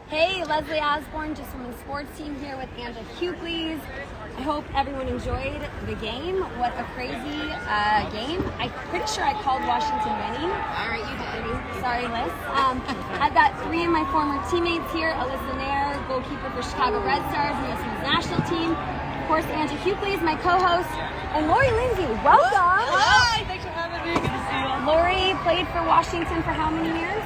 Hey, Leslie Osborne, just women's sports team here with Hucles. I hope everyone enjoyed the game. What a crazy game. I'm pretty sure I called Washington winning. All right, you did. Sorry, Liz. I've got three of my former teammates here. Alyssa Naeher, goalkeeper for Chicago Red Stars and U.S. Women's National Team. Of course, Hucles, my co-host. And Lori Lindsey, welcome. Hi, thanks for having me. Good to see you. Lori played for Washington for how many years?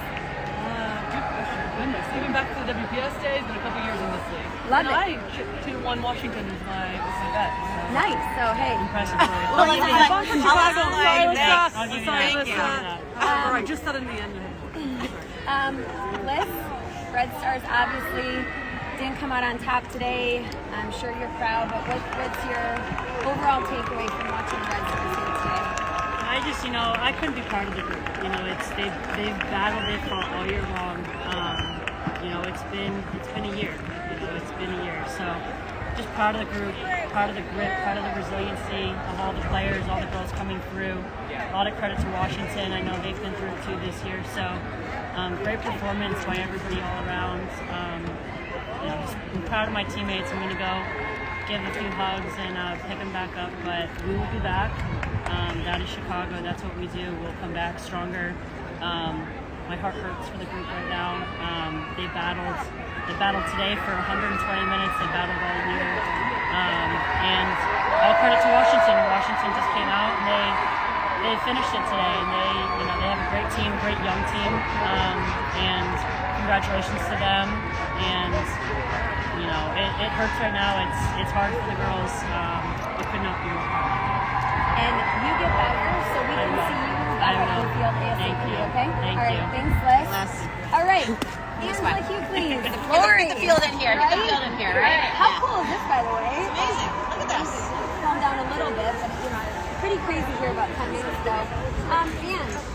Good question. Goodness. Even back to the WPS days, been a couple years in this league. Love it. I 2-1 Washington is my bet. So. Nice. So, hey. Impressive. Well, I'm from Chicago. Sorry, Alyssa. I just said in the end. Liz, Red Stars obviously didn't come out on top today. I'm sure you're proud, but what's your overall takeaway from watching the Red Stars here today? I couldn't be part of the group. They've battled, they've fought all year long. It's been a year. It's been a year. So just proud of the group, proud of the grit, proud of the resiliency of all the players, all the girls coming through. A lot of credit to Washington. I know they've been through it too this year. So great performance by everybody all around. I'm proud of my teammates. I'm going to go give a few hugs and pick them back up, but we will be back. That is Chicago. That's what we do. We'll come back stronger. My heart hurts for the group right now. They battled today for 120 minutes. They battled all year. And all credit to Washington. Washington just came out and they finished it today. And they have a great team, great young team. And congratulations to them. And it hurts right now. It's hard for the girls. It could not be more hard. And you get better so we can see you back on the field ASAP, Thank you. okay? Thank All right, you. thanks, Liz. Les. All right, Angela Hucles, Lori. Get the field in here. Get the field in here, right? How cool is this, by the way? It's amazing. Look at this. Calm down a little bit, but pretty crazy here about 10 minutes ago. And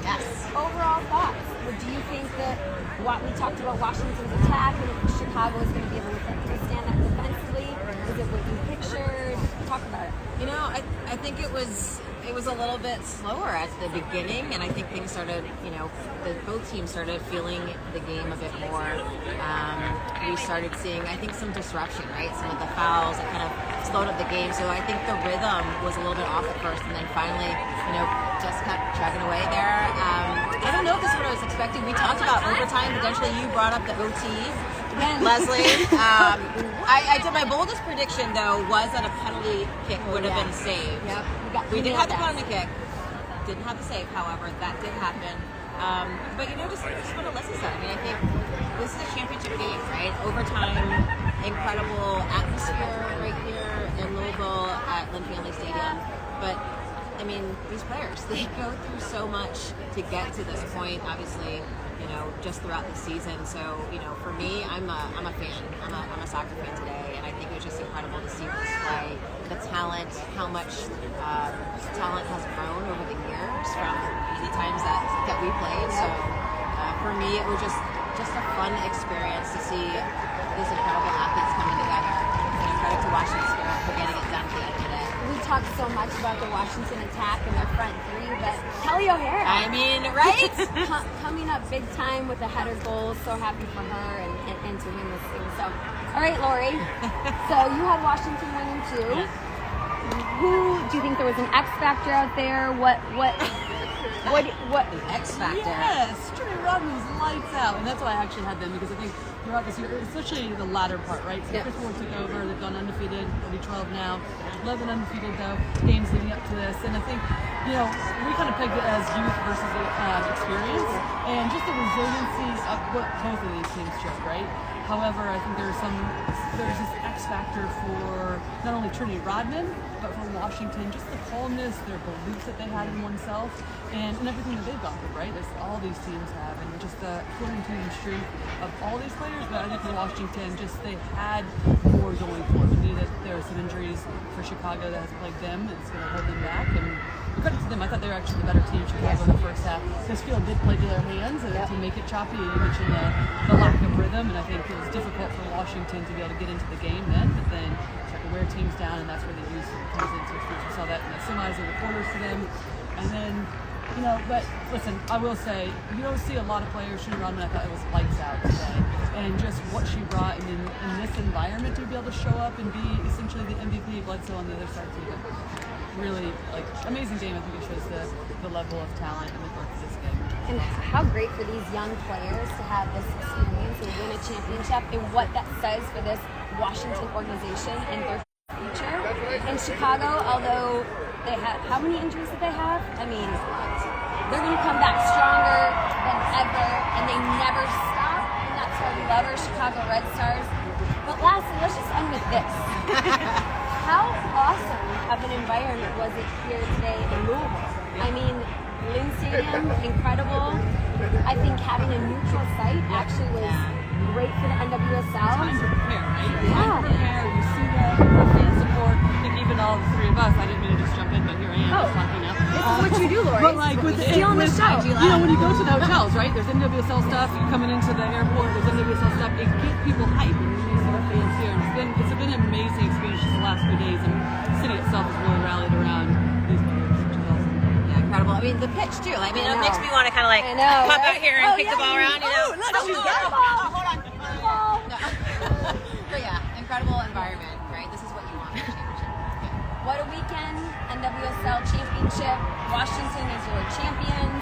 Yes. overall thoughts. Do you think that what we talked about Washington's attack and if Chicago is going to be able to withstand that defensively? Is it what you pictured? Talk about it. I think it was a little bit slower at the beginning, and I think things started, both teams started feeling the game a bit more. We started seeing, I think, some disruption, right? Some of the fouls that kind of slowed up the game. So I think the rhythm was a little bit off at first, and then finally, just kept chugging away there. I don't know if this is what I was expecting. We talked about overtime. Potentially, you brought up the OT. Leslie, I did my boldest prediction though was that a penalty kick would have been saved. Yep. We did have the penalty kick, didn't have the save. However, that did happen. But just what Alyssa said. I think this is a championship game, right? Overtime, incredible atmosphere right here in Louisville at Lindsey Stadium. But these players, they go through so much to get to this point. Obviously. Just throughout the season. So, for me, I'm a fan. I'm a soccer fan today, and I think it was just incredible to see this play. The talent, how much talent has grown over the years from the times that we played. So, for me, it was just a fun experience to see these incredible athletes coming together. And credit to Washington Spirit for getting it done at the end of the day. We talked so much about the Washington attack and their front three, but Kelly O'Hara. Right? Coming up big time with the header goal. So happy for her and to win this thing. So, all right, Lori. So you had Washington winning too. Yes. Who do you think there was an X factor out there? What? The X factor. Yes, Trinity Rodman's lights out, and that's why I actually had them because I think throughout this year, especially the latter part, right? So Chris Moore took over; they've gone undefeated, it'll be 12 now. 11 undefeated though, games leading up to this, and I think we kind of pegged it as youth versus experience, and just the resiliency of what both of these teams showed, right? However, I think there's this X factor for not only Trinity Rodman, but for Washington, just the calmness, their belief that they had in oneself, and everything that they've gone through, right? As all these teams have, and just the quarantine strength of all these players. But I think for Washington, just they had more going for them. We knew that there were some injuries for Chicago that has plagued them. It's going to hold them back, and credit to them. I thought they were actually the better team. Chicago in the first half. This field did play to their hands to make it choppy. You mentioned the lack of rhythm, and I think it was difficult for Washington to be able to get into the game then. But then start to wear teams down, and that's where they comes into it. We saw that in the semis and the quarters for them. And then But listen, I will say, you don't see a lot of players shooting around, and I thought it was lights out today. And just what she brought in this environment to be able to show up and be essentially the MVP, Bledsoe on the other side too. Really, amazing game. I think it shows the level of talent and the growth of this game. And how great for these young players to have this experience and win a championship, and what that says for this Washington organization and their future. In Chicago, although they have, how many injuries did they have? I mean, they're going to come back stronger than ever, and they never stop, and that's why we love our Chicago Red Stars. But lastly, let's just end with this. How awesome of an environment was it here today in Louisville? I mean, Lynn Stadium, incredible. I think having a neutral site actually was great for the NWSL. Time to prepare, right? Yeah. Time to prepare. You see the fan support. I think even all the three of us, I didn't mean to just jump in, but here I am just talking now. This is what you do, Lori. But Stealing the show. when you go to the hotels, right? There's NWSL stuff. You're coming into the airport. There's NWSL stuff. It gets people hyped. And you see our fans here. And it's been an amazing experience just the last few days. And the city itself has really rallied around these players, which is awesome. Yeah, incredible. I mean, the pitch too. I mean, it makes me want to kind of pop out here and kick the ball around. Look, she's got the ball. Hold on. No. But yeah, incredible environment, right? This is what you want in a championship. What a weekend. NWSL Championship. Washington is your champions.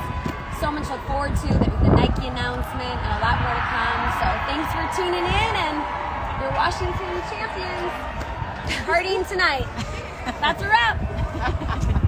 So much to look forward to with the Nike announcement and a lot more to come. So thanks for tuning in, and your Washington champions partying tonight. That's a wrap.